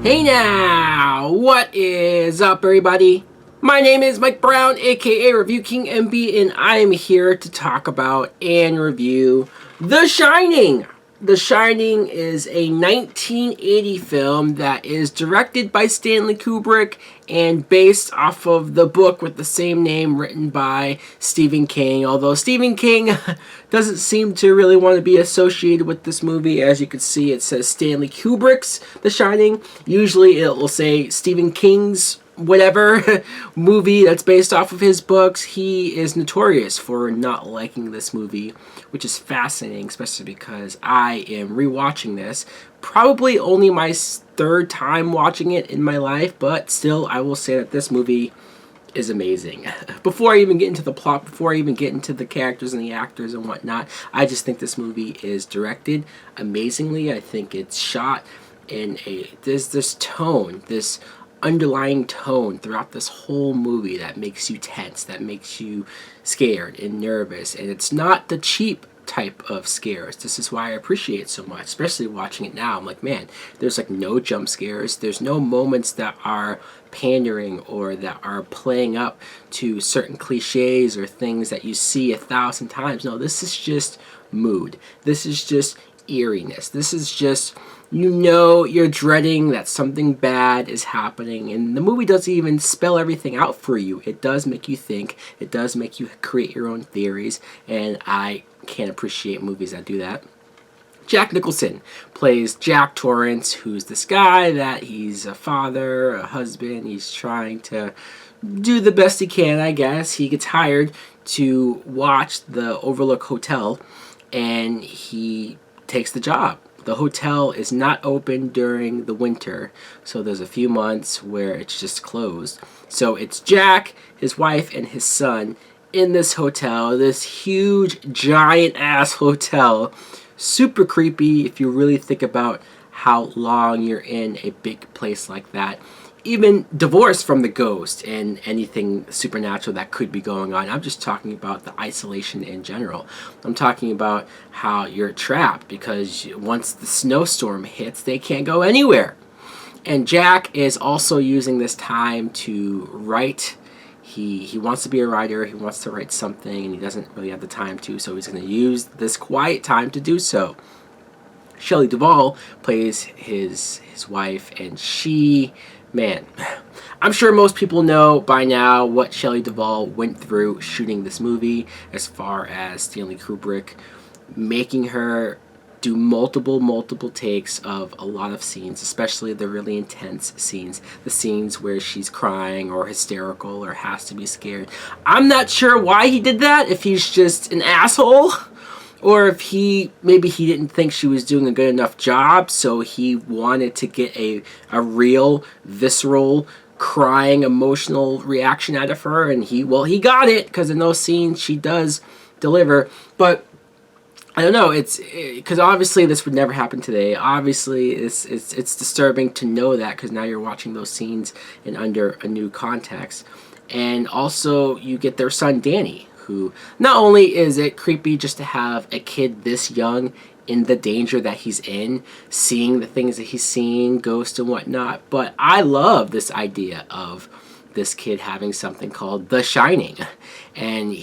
Hey now, what is up everybody? My name is Mike Brown, aka Review King MB, and I am here to talk about and review The Shining. The Shining is a 1980 film that is directed by Stanley Kubrick and based off of the book with the same name written by Stephen King. Although Stephen King doesn't seem to really want to be associated with this movie. As you can see, it says Stanley Kubrick's The Shining. Usually it will say Stephen King's whatever movie that's based off of his books. He is notorious for not liking this movie, which is fascinating, especially because I am rewatching this. Probably only my third time watching it in my life, but still, I will say that this movie is amazing. Before I even get into the plot, before I even get into the characters and the actors and whatnot, I just think this movie is directed amazingly. I think it's shot in there's this tone, this underlying tone throughout this whole movie that makes you tense, that makes you scared and nervous, and it's not the cheap type of scares. This is why I appreciate it so much, especially watching it now. I'm like, man, there's like no jump scares, there's no moments that are pandering or that are playing up to certain cliches or things that you see 1,000 times. No, this is just mood. This is just eeriness. This is just, you know, you're dreading that something bad is happening, and the movie doesn't even spell everything out for you. It does make you think, it does make you create your own theories, and I can't appreciate movies that do that. Jack Nicholson plays Jack Torrance, who's this guy that he's a father, a husband. He's trying to do the best he can, I guess. He gets hired to watch the Overlook Hotel, and he takes the job. The hotel is not open during the winter, so there's a few months where it's just closed. So it's Jack, his wife, and his son in this hotel, this huge, giant-ass hotel. Super creepy if you really think about how long you're in a big place like that. Even divorced from the ghost and anything supernatural that could be going on. I'm just talking about the isolation in general. I'm talking about how you're trapped because once the snowstorm hits, they can't go anywhere. And Jack is also using this time to write. He wants to be a writer, he wants to write something, and he doesn't really have the time to, so he's going to use this quiet time to do so. Shelley Duvall plays his wife, and she, man, I'm sure most people know by now what Shelley Duvall went through shooting this movie, as far as Stanley Kubrick making her do multiple takes of a lot of scenes, especially the really intense scenes, the scenes where she's crying or hysterical or has to be scared. I'm not sure why he did that, if he's just an asshole, or if maybe he didn't think she was doing a good enough job, so he wanted to get a real, visceral, crying, emotional reaction out of her, and he got it, because in those scenes she does deliver. But I don't know, it's because obviously this would never happen today. Obviously it's disturbing to know that, because now you're watching those scenes in under a new context. And also you get their son Danny, who, not only is it creepy just to have a kid this young in the danger that he's in, seeing the things that he's seeing, ghosts and whatnot, but I love this idea of this kid having something called The Shining. And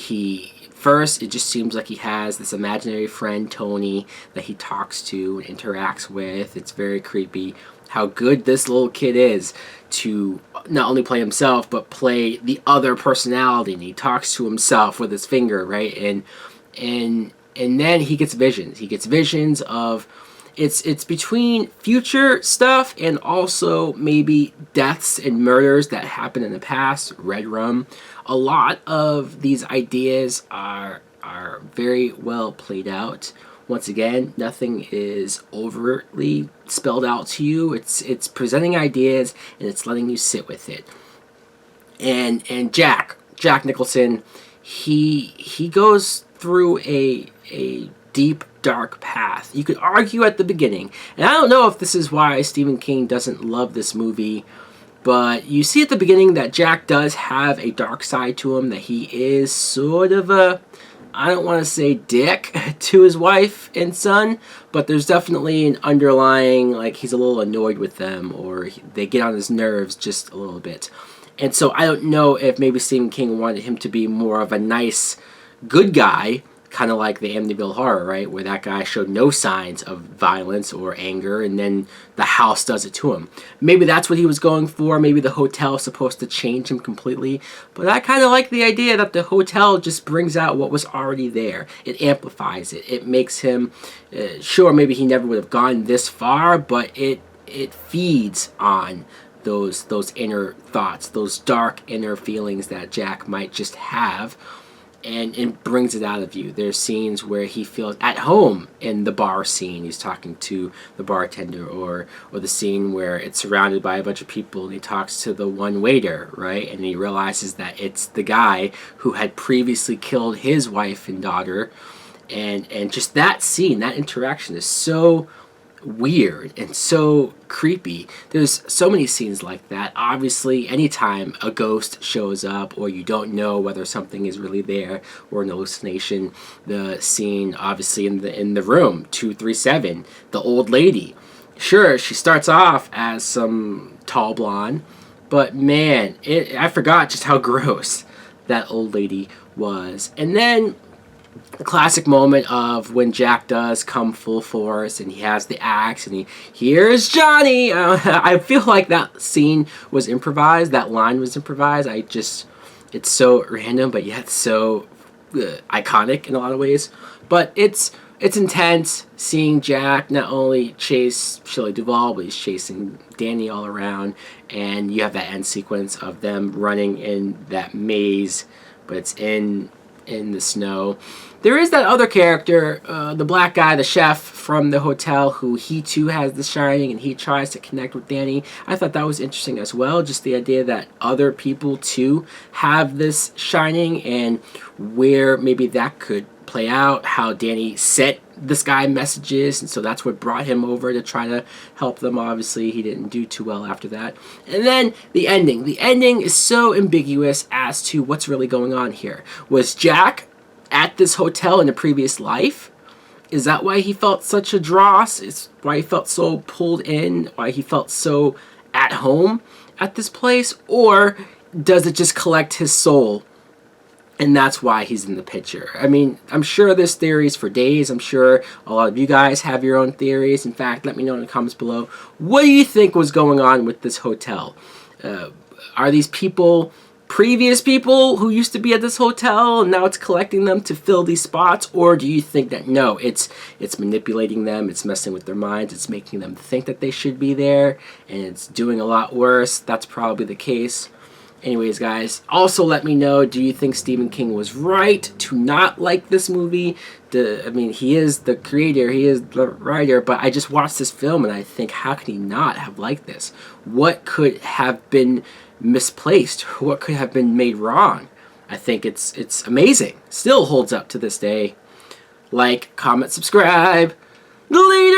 first, it just seems like he has this imaginary friend, Tony, that he talks to and interacts with. It's very creepy how good this little kid is to not only play himself, but play the other personality. And he talks to himself with his finger, right? And then he gets visions. He gets visions of, it's between future stuff and also maybe deaths and murders that happened in the past. Red Rum. A lot of these ideas are very well played out. Once again, nothing is overtly spelled out to you. It's presenting ideas and it's letting you sit with it. And Jack Nicholson, he goes through a deep, dark path. You could argue at the beginning, and I don't know if this is why Stephen King doesn't love this movie, but you see at the beginning that Jack does have a dark side to him, that he is sort of a I don't want to say dick to his wife and son, but there's definitely an underlying, like, he's a little annoyed with them, or they get on his nerves just a little bit. And so I don't know if maybe Stephen King wanted him to be more of a nice, good guy, kind of like the Amityville Horror, right? Where that guy showed no signs of violence or anger, and then the house does it to him. Maybe that's what he was going for. Maybe the hotel is supposed to change him completely. But I kind of like the idea that the hotel just brings out what was already there. It amplifies it. It makes him, sure, maybe he never would have gone this far, but it feeds on those inner thoughts, those dark inner feelings that Jack might just have. And it brings it out of you. There's scenes where he feels at home in the bar scene. He's talking to the bartender, or the scene where it's surrounded by a bunch of people and he talks to the one waiter, right? And he realizes that it's the guy who had previously killed his wife and daughter. And just that scene, that interaction is so weird and so creepy. There's so many scenes like that. Obviously, anytime a ghost shows up, or you don't know whether something is really there or an hallucination, the scene obviously in the room 237, the old lady. Sure, she starts off as some tall blonde, but man, I forgot just how gross that old lady was. And then the classic moment of when Jack does come full force and he has the axe and here's Johnny. I feel like that scene was improvised. That line was improvised. It's so random, but yet so iconic in a lot of ways. But it's intense seeing Jack not only chase Shelley Duvall, but he's chasing Danny all around. And you have that end sequence of them running in that maze, but it's in the snow. There is that other character, the black guy, the chef from the hotel, who he too has the shining, and he tries to connect with Danny. I thought that was interesting as well, just the idea that other people too have this shining, and where maybe that could play out, how Danny sent this guy messages, and so that's what brought him over to try to help them. Obviously, he didn't do too well after that. And then the ending. The ending is so ambiguous as to what's really going on here. Was Jack at this hotel in a previous life? Is that why he felt such a dross? Is why he felt so pulled in? Why he felt so at home at this place? Or does it just collect his soul, and that's why he's in the picture? I mean, I'm sure there's theories for days. I'm sure a lot of you guys have your own theories. In fact, let me know in the comments below. What do you think was going on with this hotel? Are these people previous people who used to be at this hotel and now it's collecting them to fill these spots? Or do you think that no, it's manipulating them, it's messing with their minds, it's making them think that they should be there, and it's doing a lot worse? That's probably the case. Anyways, guys, also let me know, do you think Stephen King was right to not like this movie? I mean, he is the creator, he is the writer, but I just watched this film and I think, how could he not have liked this? What could have been misplaced? What could have been made wrong? I think it's amazing. Still holds up to this day. Like, comment, subscribe. Delete!